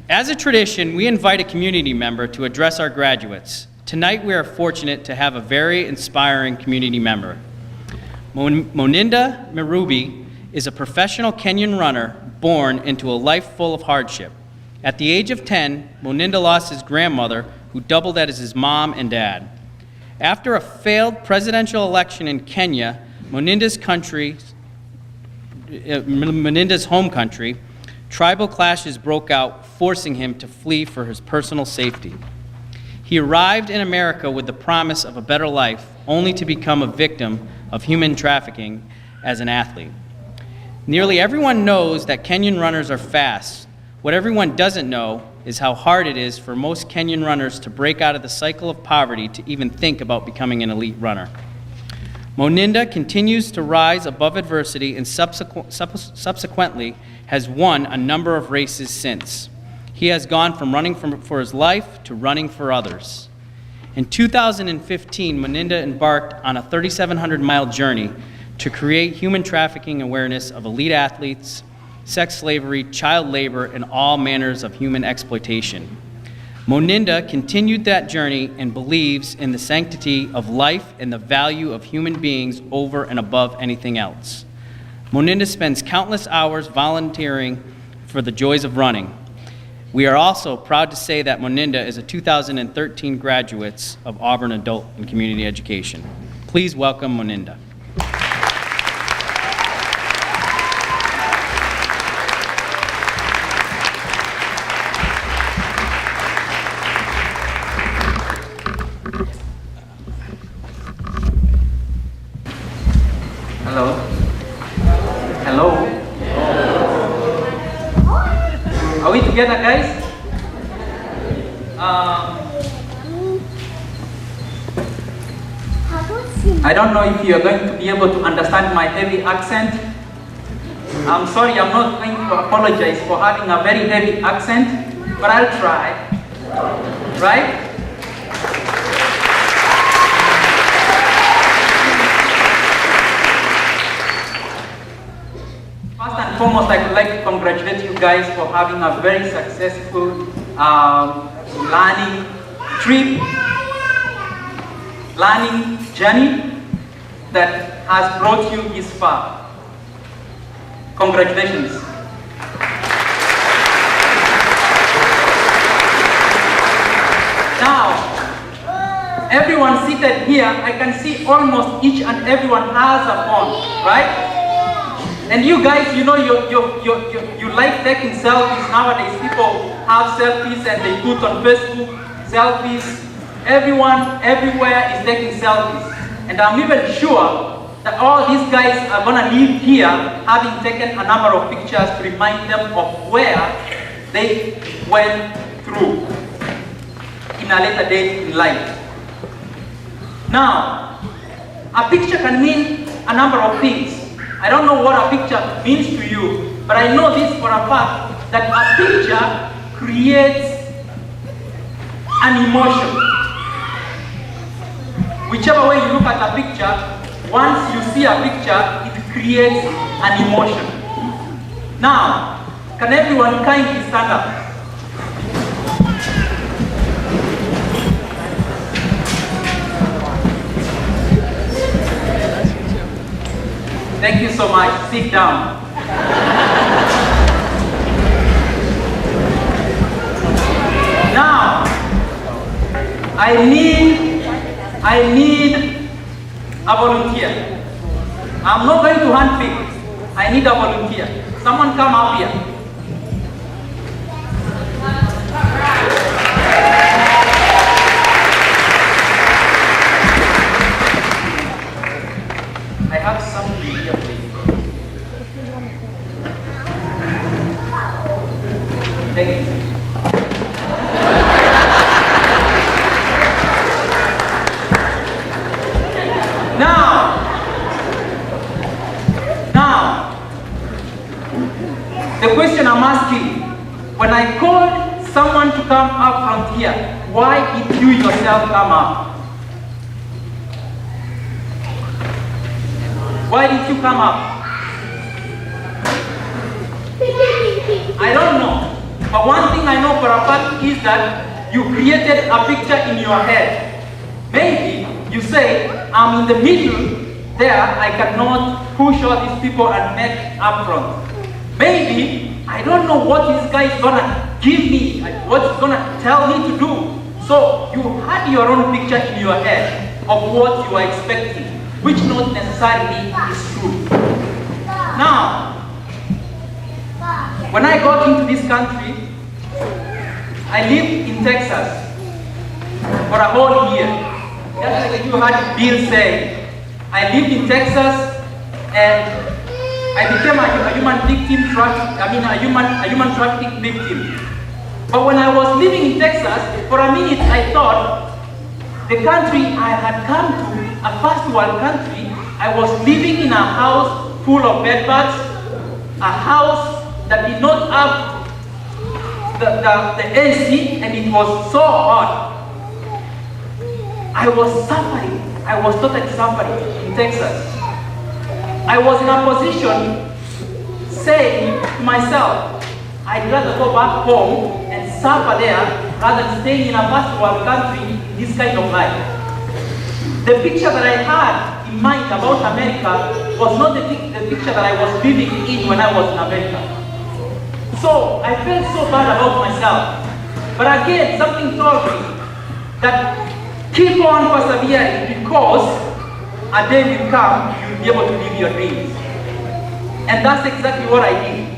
As a tradition, we invite a community member to address our graduates. Tonight, we are fortunate to have a very inspiring community member. Moninda Mirubi is a professional Kenyan runner born into a life full of hardship. At the age of 10, Moninda lost his grandmother, who doubled as his mom and dad. After a failed presidential election in Kenya, Moninda's home country, tribal clashes broke out, forcing him to flee for his personal safety. He arrived in America with the promise of a better life, only to become a victim of human trafficking as an athlete. Nearly everyone knows that Kenyan runners are fast. What everyone doesn't know is how hard it is for most Kenyan runners to break out of the cycle of poverty to even think about becoming an elite runner. Moninda continues to rise above adversity and subsequently has won a number of races since. He has gone from running for his life to running for others. In 2015, Moninda embarked on a 3,700-mile journey to create human trafficking awareness of elite athletes, sex slavery, child labor, and all manners of human exploitation. Moninda continued that journey and believes in the sanctity of life and the value of human beings over and above anything else. Moninda spends countless hours volunteering for the joys of running. We are also proud to say that Moninda is a 2013 graduate of Auburn Adult and Community Education. Please welcome Moninda. Hello. Hello. Are we together, guys? I don't know if you are going to be able to understand my heavy accent. I'm sorry, I'm not going to apologize for having a very heavy accent, but I'll try. Right? First and foremost, I would like to congratulate you guys for having a very successful learning journey that has brought you this far. Congratulations. Now, everyone seated here, I can see almost each and everyone has a phone, right? And you guys, you know, you like taking selfies. Nowadays, people have selfies and they put on Facebook selfies. Everyone, everywhere is taking selfies. And I'm even sure that all these guys are gonna leave here having taken a number of pictures to remind them of where they went through in a later date in life. Now, a picture can mean a number of things. I don't know what a picture means to you, but I know this for a fact, that a picture creates an emotion. Whichever way you look at a picture, once you see a picture, it creates an emotion. Now, can everyone kindly stand up? Thank you so much. Sit down. Now, I need a volunteer. I'm not going to handpick. I need a volunteer. Someone come up here. I have something here for you. Thank you. Now, the question I'm asking, when I called someone to come up from here, why did you yourself come up? Why did you come up? I don't know, But one thing I know for a fact is that you created a picture in your head. Maybe you say, I'm in the middle there, I cannot push all these people and make up front. Maybe, I don't know what this guy is gonna give me, what he's gonna tell me to do. So you had your own picture in your head of what you are expecting, which not necessarily is true. Now, when I got into this country, I lived in Texas for a whole year. Just like you heard Bill say, I lived in Texas and I became a human trafficking victim. But when I was living in Texas, for a minute I thought the country I had come to, a first world country, I was living in a house full of bedbugs, a house that did not have the AC, and it was so hot. I was suffering. I was totally suffering in Texas. I was in a position saying to myself, I'd rather go back home and suffer there rather than staying in a first world country this kind of life. The picture that I had in mind about America was not the picture that I was living in when I was in America. So I felt so bad about myself. But again, something told me that keep on persevering, because a day will come, you'll be able to live your dreams. And that's exactly what I did.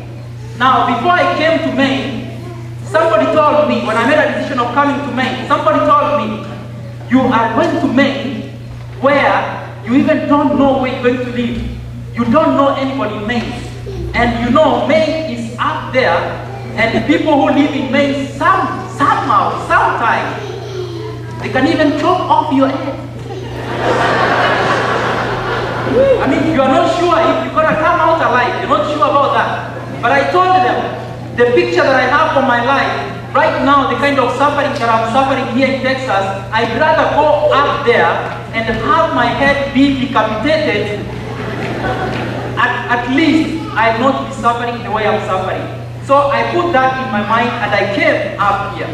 Now, before I came to Maine, somebody told me, when I made a decision of coming to Maine, somebody told me, you are going to Maine where you even don't know where you're going to live. You don't know anybody in Maine. And you know Maine is up there, and the people who live in Maine, somehow, sometimes, they can even chop off your head. I mean, you are not sure if you're going to come out alive. You're not sure about that. But I told them, the picture that I have for my life, right now, the kind of suffering that I'm suffering here in Texas, I'd rather go up there and have my head be decapitated. At least I'll not be suffering the way I'm suffering. So I put that in my mind and I came up here.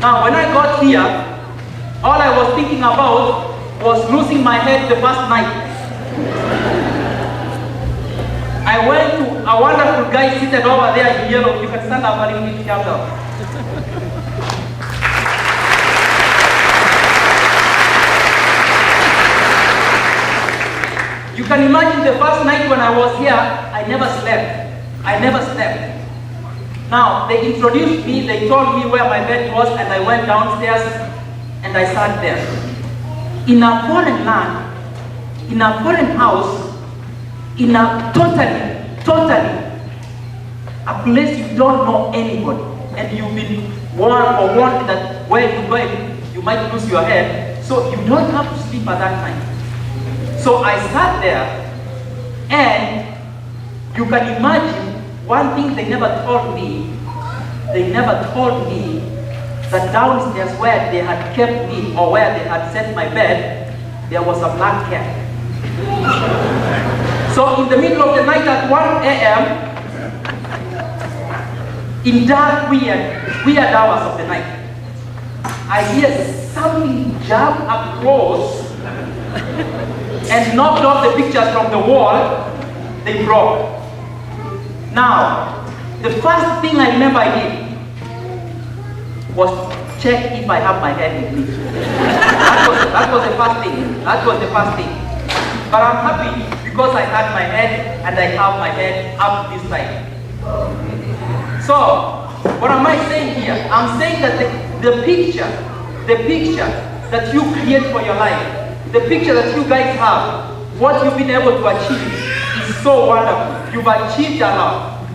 Now, when I got here, all I was thinking about was losing my head the first night. I went to a wonderful guy seated over there in yellow. You can stand up a little bit, down. You can imagine the first night when I was here, I never slept. I never slept. Now, they introduced me, they told me where my bed was, and I went downstairs and I sat there. In a foreign land, in a foreign house, in a totally, a place you don't know anybody, and you've been warned that where you're going, you might lose your head, so you don't have to sleep at that time. So I sat there, and you can imagine one thing they never told me that downstairs where they had kept me or where they had set my bed, there was a black cat. So in the middle of the night at 1 a.m., in dark, weird hours of the night, I hear something jump across and knocked off the pictures from the wall. They broke. Now, the first thing I remember I did was check if I have my head with me. That was the first thing. That was the first thing. But I'm happy because I had my head and I have my head up this side. So, what am I saying here? I'm saying that the picture that you create for your life, the picture that you guys have, what you've been able to achieve is so wonderful. You've achieved a lot.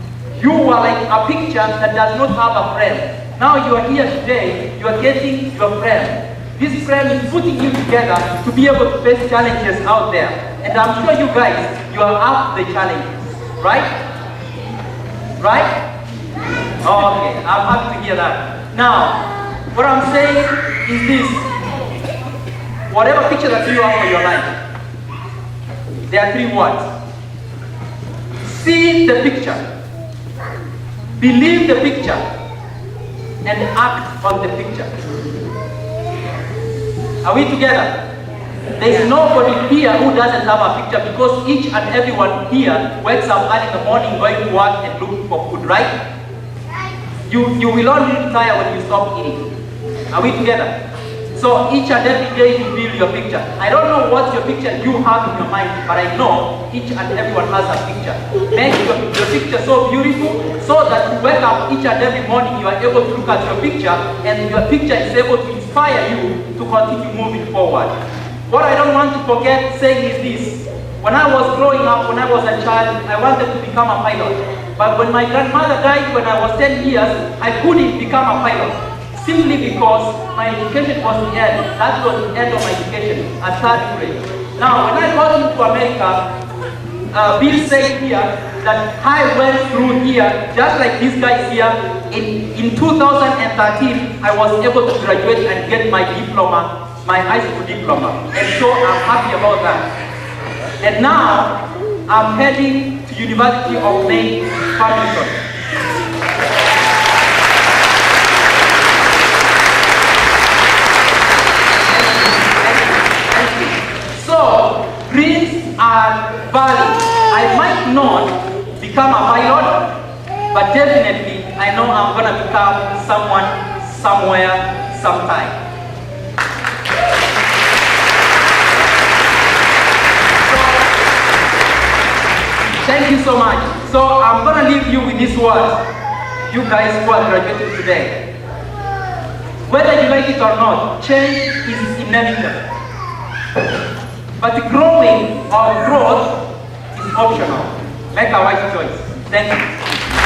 You are like a picture that does not have a frame. Now you are here today, you are getting your frame. This frame is putting you together to be able to face challenges out there. And I'm sure you guys, you are up to the challenges. Right? Right? Okay, I'm happy to hear that. Now, what I'm saying is this. Whatever picture that you have for your life, there are 3 words. See the picture. believe the picture and act on the picture. Are we together? There is nobody here who doesn't have a picture, because each and everyone here wakes up early in the morning going to work and looking for food, right? You will only retire when you stop eating. Are we together? So each and every day you build your picture. I don't know what your picture you have in your mind, but I know each and everyone has a picture. Make your picture so beautiful so that you wake up each and every morning, you are able to look at your picture and your picture is able to inspire you to continue moving forward. What I don't want to forget saying is this. When I was growing up, when I was a child, I wanted to become a pilot. But when my grandmother died when I was 10 years, I couldn't become a pilot. Simply because my education was the end. That was the end of my education at third grade. Now, when I got into America, Bill said here that I went through here, just like these guys here. In 2013, I was able to graduate and get my diploma, my high school diploma. And so I'm happy about that. And now, I'm heading to University of Maine, Farmington. So, dreams are valid. I might not become a pilot, but definitely I know I'm going to become someone, somewhere, sometime. Thank you so much. So I'm going to leave you with this word, you guys who are graduating today. Whether you like it or not, change is inevitable. But growing or growth is optional. Make a wise choice. Thank you.